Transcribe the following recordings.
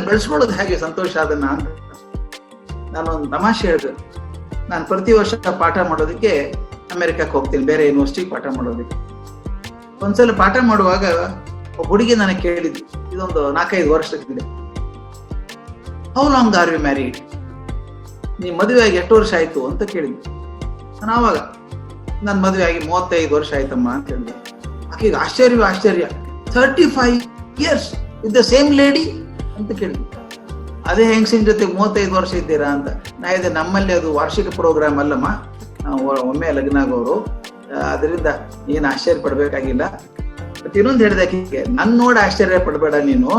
ಜೀವನದಲ್ಲಿ ಬೆಳೆಸ್ಕೊಳ್ಳೋದು ಹೇಗೆ ಸಂತೋಷ ಅದನ್ನ ಅಂತ ನಾನೊಂದು ತಮಾಷೆ ಹೇಳಿದೆ. ನಾನು ಪ್ರತಿ ವರ್ಷ ಪಾಠ ಮಾಡೋದಕ್ಕೆ ಅಮೆರಿಕಕ್ಕೆ ಹೋಗ್ತೀನಿ, ಬೇರೆ ಯೂನಿವರ್ಸಿಟಿ ಪಾಠ ಮಾಡೋದಕ್ಕೆ. ಒಂದ್ಸಲ ಪಾಠ ಮಾಡುವಾಗ ಒಬ್ಬ ಹುಡುಗಿ ನನಗೆ ಕೇಳಿದ್ವಿ, ಇದೊಂದು 4-5 ವರ್ಷಕ್ಕಿದೆ, how long are you married, ನೀ ಮದುವೆ ಆಗಿ ಎಷ್ಟು ವರ್ಷ ಆಯ್ತು ಅಂತ ಕೇಳಿದ್ವಿ. ನಾನು ಆವಾಗ ನನ್ನ ಮದುವೆ ಆಗಿ 35 ವರ್ಷ ಆಯ್ತಮ್ಮ ಅಂತ ಹೇಳಿದೆ. ಆಕೆಗೆ ಆಶ್ಚರ್ಯ 35 years with the same lady ಅಂತ ಕೇಳಿದ್ವಿ. ಅದೇ ಹೆಂಗಸಿನ ಜೊತೆ 35 ವರ್ಷ ಇದ್ದೀರಾ ಅಂತ. ನಾ ಇದೆ, ನಮ್ಮಲ್ಲಿ ಅದು ವಾರ್ಷಿಕ ಪ್ರೋಗ್ರಾಮ್ ಅಲ್ಲಮ್ಮ, ನಾವು ಒಮ್ಮೆ ಲಗ್ನ ಆಗೋರು, ಅದರಿಂದ ಏನು ಆಶ್ಚರ್ಯ ಪಡ್ಬೇಕಾಗಿಲ್ಲ. ಮತ್ತೆ ಇನ್ನೊಂದು ಹೇಳಿದೆ ಆಕೆಗೆ, ನನ್ ನೋಡಿ ಆಶ್ಚರ್ಯ ಪಡ್ಬೇಡ ನೀನು,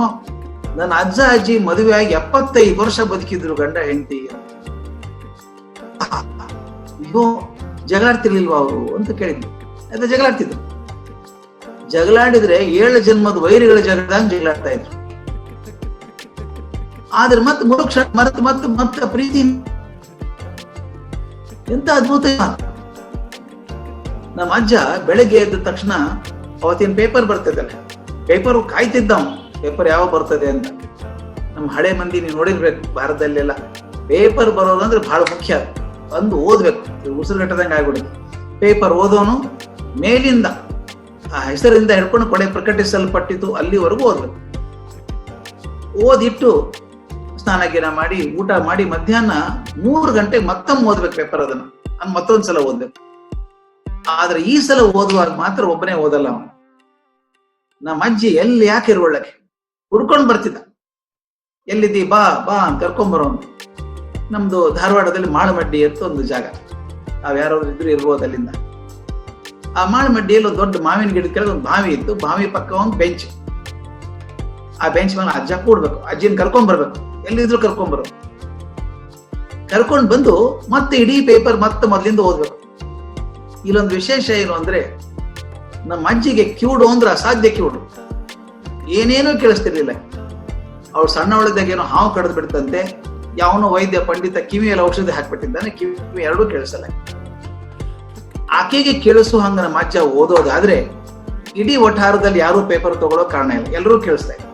ನನ್ನ ಅಜ್ಜ ಅಜ್ಜಿ ಮದುವೆ ಆಗಿ 75 ವರ್ಷ ಬದುಕಿದ್ರು ಗಂಡ ಹೆಂಡತಿ. ಅಯ್ಯೋ, ಜಗಳಾಡ್ತಿರ್ಲಿಲ್ವಾ ಅವರು ಅಂತ ಕೇಳಿದ್ವಿ. ಆಯ್ತಾ, ಜಗಳಾಡ್ತಿದ್ರು. ಜಗಳಾಡಿದ್ರೆ 7 ಜನ್ಮದ ವೈರಿಗಳ ಜಗಳದಾಗ ಜಗಳಾಡ್ತಾ ಇದ್ರು. ಆದ್ರೆ ಮತ್ತೆ ಮೋಕ್ಷ ಮತ್ತೆ ಪ್ರೀತಿ. ಎಂತ ಅದ್ಭುತ! ನಮ್ಮ ಅಜ್ಜ ಬೆಳಗ್ಗೆ ಎದ್ದ ತಕ್ಷಣ ಅವತ್ತಿನ ಪೇಪರ್ ಬರ್ತದಲ್ಲ, ಪೇಪರ್ ಕಾಯ್ತಿದ್ದ, ಪೇಪರ್ ಯಾವ ಬರ್ತದೆ ಅಂತ. ನಮ್ಮ ಹಳೆ ಮಂದಿ ನೀವು ನೋಡಿರ್ಬೇಕು, ಭಾರತದಲ್ಲೆಲ್ಲ ಪೇಪರ್ ಬರೋದಂದ್ರೆ ಬಹಳ ಮುಖ್ಯ. ಬಂದು ಓದ್ಬೇಕು, ಉಸಿರುಗಟ್ಟದಂಗೆ ಆಗ್ಬಿಡುತ್ತೆ. ಪೇಪರ್ ಓದೋನು ಮೇಲಿಂದ ಆ ಹೆಸರಿಂದ ಹಿಡ್ಕೊಂಡು ಕೊನೆ ಪ್ರಕಟಿಸಲ್ಪಟ್ಟಿತು ಅಲ್ಲಿವರೆಗೂ ಓದ್ಬೇಕು. ಓದಿಟ್ಟು ಸ್ನಾನ ಗೀನ ಮಾಡಿ ಊಟ ಮಾಡಿ ಮಧ್ಯಾಹ್ನ 3 ಗಂಟೆಗೆ ಮತ್ತೊಮ್ಮೆ ಓದ್ಬೇಕು ಪೇಪರ್. ಅದನ್ನ ಮತ್ತೊಂದ್ಸಲ ಓದ್ಬೇಕು. ಆದ್ರೆ ಈ ಸಲ ಓದುವಾಗ ಮಾತ್ರ ಒಬ್ಬನೇ ಓದಲ್ಲ ಅವನು. ನಮ್ಮ ಅಜ್ಜಿ ಎಲ್ಲಿ ಯಾಕೆ ಇರುವಳ್ಳಕ್ಕೆ ಹುಡ್ಕೊಂಡ್ ಬರ್ತಿದ್ದ. ಎಲ್ಲಿದ್ದಿ, ಬಾ ಬಾ ಅಂತ ಕರ್ಕೊಂಬರೋನು. ನಮ್ದು ಧಾರವಾಡದಲ್ಲಿ ಮಾಳಮಡ್ಡಿ ಅಂತ ಒಂದು ಜಾಗ, ನಾವ್ ಯಾರಾದ್ರೂ ಇದ್ರು ಇರ್ಬೋದು ಅಲ್ಲಿಂದ. ಆ ಮಾಳಮಡ್ಡಿಯಲ್ಲಿ ಒಂದು ದೊಡ್ಡ ಮಾವಿನ ಗಿಡದ ಕೆಳಗೆ ಒಂದು ಬಾವಿ ಇತ್ತು. ಬಾವಿ ಪಕ್ಕ ಒಂದು ಬೆಂಚ್. ಆ ಬೆಂಚ್ ಮೇಲೆ ಅಜ್ಜ ಕೂಡ್ಬೇಕು, ಅಜ್ಜಿನ ಕರ್ಕೊಂಡ್ ಬರ್ಬೇಕು, ಎಲ್ಲಿದ್ರು ಕರ್ಕೊಂಡ್ಬರೋದು. ಕರ್ಕೊಂಡ್ ಬಂದು ಮತ್ತೆ ಇಡೀ ಪೇಪರ್ ಮತ್ತೆ ಮೊದ್ಲಿಂದ ಓದ್ಬೇಕು. ಇಲ್ಲೊಂದು ವಿಶೇಷ ಏನು ಅಂದ್ರೆ, ನಮ್ಮ ಅಜ್ಜಿಗೆ ಕಿವುಡು ಅಂದ್ರೆ ಅಸಾಧ್ಯ ಕಿವುಡು, ಏನೇನೂ ಕೇಳಿಸ್ತಿರ್ಲಿಲ್ಲ. ಅವ್ರು ಸಣ್ಣ ಒಳದಾಗ ಏನೋ ಹಾವು ಕಡ್ದು ಬಿಡ್ತಂತೆ, ಯಾವನೋ ವೈದ್ಯ ಪಂಡಿತ ಕಿವಿಯಲ್ಲಿ ಔಷಧಿ ಹಾಕ್ಬಿಟ್ಟಿದ್ದಾನೆ, ಕಿವಿ ಎರಡೂ ಕೇಳಿಸಲ್ಲ. ಆಕೆಗೆ ಕೇಳಿಸು ಹಂಗ ನಮ್ಮ ಅಜ್ಜ ಓದೋದಾದ್ರೆ ಇಡೀ ವಠಾರದಲ್ಲಿ ಯಾರು ಪೇಪರ್ ತಗೊಳ್ಳೋ ಕಾರಣ ಇಲ್ಲ, ಎಲ್ಲರೂ ಕೇಳಿಸ್ತಾ ಇದ್ರು.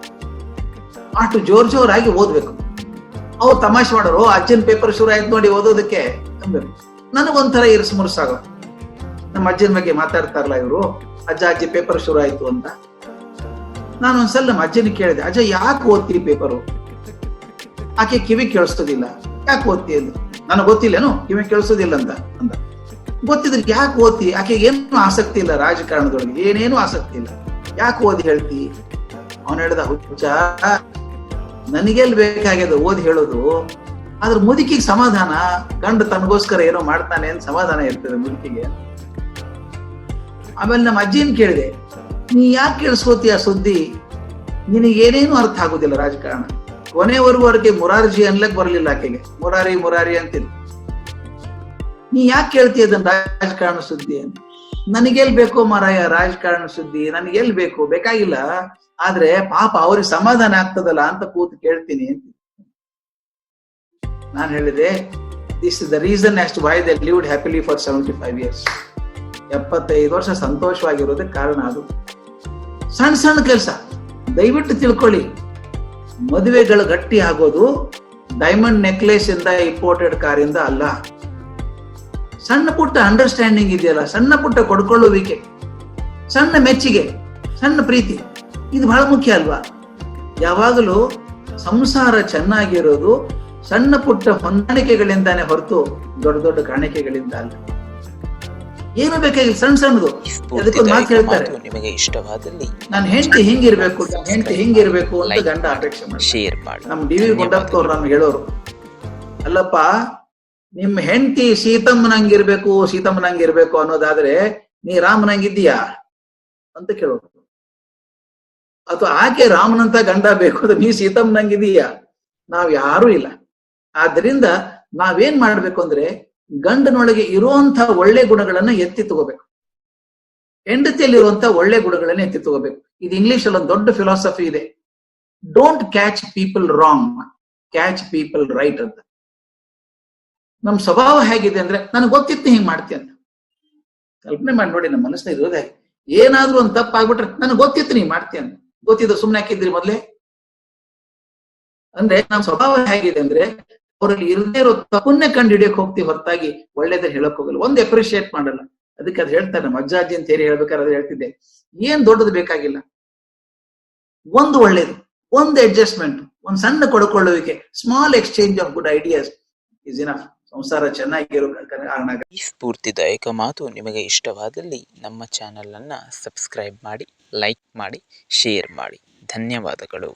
ಅಷ್ಟು ಜೋರಾಗಿ ಓದ್ಬೇಕು. ಅವ್ರು ತಮಾಷೆ ಮಾಡೋರು, ಅಜ್ಜನ ಪೇಪರ್ ಶುರು ಆಯ್ತು ನೋಡಿ ಓದೋದಕ್ಕೆ ಅನ್ಬೇಕು. ನನಗೊಂಥರ ಇರ್ಸು ಮುರ್ಸಾಗೋ. ನಮ್ಮ ಅಜ್ಜನ ಬಗ್ಗೆ ಮಾತಾಡ್ತಾರಲ್ಲ ಇವರು, ಅಜ್ಜ ಅಜ್ಜಿ ಪೇಪರ್ ಶುರು ಆಯ್ತು ಅಂತ. ನಾನು ಒಂದ್ಸಲ ನಮ್ಮ ಅಜ್ಜನಿಗೆ ಕೇಳಿದೆ, ಅಜ್ಜ ಯಾಕೆ ಓದ್ತೀರಿ ಪೇಪರು? ಆಕೆ ಕಿವಿ ಕೇಳಿಸ್ತದಿಲ್ಲ, ಯಾಕೆ ಓದ್ತಿ ಅಂತ. ನನಗೆ ಗೊತ್ತಿಲ್ಲೇನು ಕಿವಿ ಕೇಳಿಸೋದಿಲ್ಲ ಅಂತ ಅಂದ. ಗೊತ್ತಿದ್ರೆ ಯಾಕೆ ಓದ್ತಿ? ಆಕೆಗೆ ಏನು ಆಸಕ್ತಿ ಇಲ್ಲ, ರಾಜಕಾರಣದೊಳಗೆ ಏನೇನು ಆಸಕ್ತಿ ಇಲ್ಲ, ಯಾಕೆ ಓದಿ ಹೇಳ್ತಿ? ಅವನು ಹೇಳ್ದ, ಹುಚ್ಚ, ನನಗೆಲ್ ಬೇಕಾಗ್ಯದ ಓದಿ ಹೇಳೋದು, ಆದ್ರೆ ಮುದುಕಿಗೆ ಸಮಾಧಾನ, ಗಂಡ ತನಗೋಸ್ಕರ ಏನೋ ಮಾಡ್ತಾನೆ ಅಂತ ಸಮಾಧಾನ ಇರ್ತದೆ ಮುದುಕಿಗೆ. ಆಮೇಲೆ ನಮ್ಮ ಅಜ್ಜಿನ ಕೇಳಿದೆ, ನೀ ಯಾಕೆ ಕೇಳಿಸ್ಕೋತೀಯ ಸುದ್ದಿ? ನಿನಗೇನೇನು ಅರ್ಥ ಆಗುದಿಲ್ಲ ರಾಜಕಾರಣ. ಕೊನೆವರೆಗೆ ಮುರಾರ್ಜಿ ಅನ್ಲಕ್ ಬರಲಿಲ್ಲ ಆಕೆಗೆ, ಮುರಾರಿ ಅಂತಿದ್ರು. ನೀ ಯಾಕೆ ಕೇಳ್ತೀಯ ಅದನ್ನ ರಾಜಕಾರಣ ಸುದ್ದಿ ಅಂತ? ನನಗೆಲ್ ಬೇಕೋ ಮಾರಾಯ ರಾಜಕಾರಣ ಸುದ್ದಿ, ನನಗೆಲ್ ಬೇಕು, ಬೇಕಾಗಿಲ್ಲ. ಆದ್ರೆ ಪಾಪ ಅವ್ರಿಗೆ ಸಮಾಧಾನ ಆಗ್ತದಲ್ಲ ಅಂತ ಕೂತು ಕೇಳ್ತೀನಿ ಅಂತ. ನಾನು ಹೇಳಿದೆ, this is the reason as to why they lived happily for 75 years. 75 ವರ್ಷ ಸಂತೋಷವಾಗಿರೋದಕ್ಕೆ ಕಾರಣ ಅದು. ಸಣ್ಣ ಕೆಲಸ ದಯವಿಟ್ಟು ತಿಳ್ಕೊಳ್ಳಿ. ಮದುವೆಗಳು ಗಟ್ಟಿ ಆಗೋದು ಡೈಮಂಡ್ ನೆಕ್ಲೆಸ್ ಇಂದ, ಇಂಪೋರ್ಟೆಡ್ ಕಾರಿಂದ ಅಲ್ಲ. ಸಣ್ಣ ಪುಟ್ಟ ಅಂಡರ್ಸ್ಟ್ಯಾಂಡಿಂಗ್ ಇದೆಯಲ್ಲ, ಸಣ್ಣ ಪುಟ್ಟ ಕೊಡ್ಕೊಳ್ಳುವಿಕೆ, ಸಣ್ಣ ಮೆಚ್ಚುಗೆ, ಸಣ್ಣ ಪ್ರೀತಿ, ಇದು ಬಹಳ ಮುಖ್ಯ ಅಲ್ವಾ? ಯಾವಾಗಲೂ ಸಂಸಾರ ಚೆನ್ನಾಗಿರೋದು ಸಣ್ಣ ಪುಟ್ಟ ಹೊಂದಾಣಿಕೆಗಳಿಂದಾನೇ ಹೊರತು ದೊಡ್ಡ ದೊಡ್ಡ ಕಾಣಿಕೆಗಳಿಂದ ಅಲ್ಲ. ಏನು ಬೇಕಾಗಿಲ್ಲ, ಸಣ್ಣದು. ಅದಕ್ಕೊಂದು ಮಾತು ಹೇಳ್ತಾರೆ, ನಿಮಗೆ ಇಷ್ಟವಾದಲ್ಲಿ ನಾನು ಹೆಂಡತಿ ಹಿಂಗಿರ್ಬೇಕು, ಹೆಂಡತಿ ಹಿಂಗಿರ್ಬೇಕು ಅಂತ ಗಂಡ ಅಪೇಕ್ಷೆ ಮಾಡಿ. ನಮ್ ಡಿ ವಿ ಗುಂಡಪ್ಪವ್ರು ನಮ್ಗೆ ಹೇಳೋರು, ಅಲ್ಲಪ್ಪ ನಿಮ್ ಹೆಂಡತಿ ಸೀತಮ್ಮನಂಗಿರ್ಬೇಕು ಅನ್ನೋದಾದ್ರೆ ನೀ ರಾಮನಂಗಿದ್ದೀಯಾ ಅಂತ ಕೇಳೋರು. ಅಥವಾ ಆಕೆ ರಾಮನಂತ ಗಂಡ ಬೇಕು ಅಂದ್ರೆ ನೀ ಸೀತಮ್ಮನಂಗಿದೀಯಾ? ನಾವ್ ಯಾರೂ ಇಲ್ಲ. ಆದ್ರಿಂದ ನಾವೇನ್ ಮಾಡ್ಬೇಕು ಅಂದ್ರೆ ಗಂಡನೊಳಗೆ ಇರುವಂತಹ ಒಳ್ಳೆ ಗುಣಗಳನ್ನ ಎತ್ತಿ ತಗೋಬೇಕು, ಹೆಂಡತಿಯಲ್ಲಿರುವಂತ ಒಳ್ಳೆ ಗುಣಗಳನ್ನ ಎತ್ತಿ ತಗೋಬೇಕು. ಇದು ಇಂಗ್ಲಿಷ್ ಅಲ್ಲಿ ಒಂದು ದೊಡ್ಡ ಫಿಲಾಸಫಿ ಇದೆ, don't catch people wrong, catch people right ಅಂತ. ನಮ್ ಸ್ವಭಾವ ಹೇಗಿದೆ ಅಂದ್ರೆ, ನನಗೆ ಗೊತ್ತಿತ್ತು ಹಿಂಗ್ ಮಾಡ್ತಿ ಅಂತ. ಕಲ್ಪನೆ ಮಾಡಿ ನೋಡಿ, ನಮ್ಮ ಮನಸ್ಸಿನ ಇರೋದೇ ಏನಾದ್ರೂ ಒಂದು ತಪ್ಪಾಗ್ಬಿಟ್ರೆ ನನಗೆ ಗೊತ್ತಿತ್ತು ನೀ ಮಾಡ್ತಿ ಅಂತ. ಗೊತ್ತಿದ್ದು ಸುಮ್ನೆ ಹಾಕಿದ್ರಿ ಮೊದ್ಲೇ? ಅಂದ್ರೆ ನಮ್ಮ ಸ್ವಭಾವ ಹೇಗಿದೆ ಅಂದ್ರೆ ಅವರಲ್ಲಿ ಇರದೇ ಇರೋ ತಪ್ಪನ್ನೇ ಕಂಡು ಹಿಡಿಯಕ್ ಹೋಗ್ತೀವಿ ಹೊರತಾಗಿ ಒಳ್ಳೇದ ಹೇಳಕ್ ಹೋಗಲ್ಲ. ಒಂದು ಅಪ್ರಿಶಿಯೇಟ್ ಮಾಡಲ್ಲ. ಅದಕ್ಕೆ ಅದು ಹೇಳ್ತಾರೆ, ನಮ್ಮ ಅಜ್ಜ ಅಜ್ಜಿ ಅಂತ ಹೇಳ್ಬೇಕಾದ್ರೆ ಅದು ಹೇಳ್ತಿದ್ದೆ, ಏನ್ ದೊಡ್ಡದು ಬೇಕಾಗಿಲ್ಲ, ಒಂದು ಒಳ್ಳೇದು, ಒಂದು ಅಡ್ಜಸ್ಟ್ಮೆಂಟ್, ಒಂದು ಸಣ್ಣ ಕೊಡ್ಕೊಳ್ಳುವಿಕೆ, small exchange of good ideas is enough. ಸಂಸಾರ ಚೆನ್ನಾಗಿರೋ ಕಾರಣ. ಈ ಸ್ಫೂರ್ತಿದಾಯಕ ಮಾತು ನಿಮಗೆ ಇಷ್ಟವಾದಲ್ಲಿ ನಮ್ಮ ಚಾನಲನ್ನು ಸಬ್ಸ್ಕ್ರೈಬ್ ಮಾಡಿ, ಲೈಕ್ ಮಾಡಿ, ಶೇರ್ ಮಾಡಿ. ಧನ್ಯವಾದಗಳು.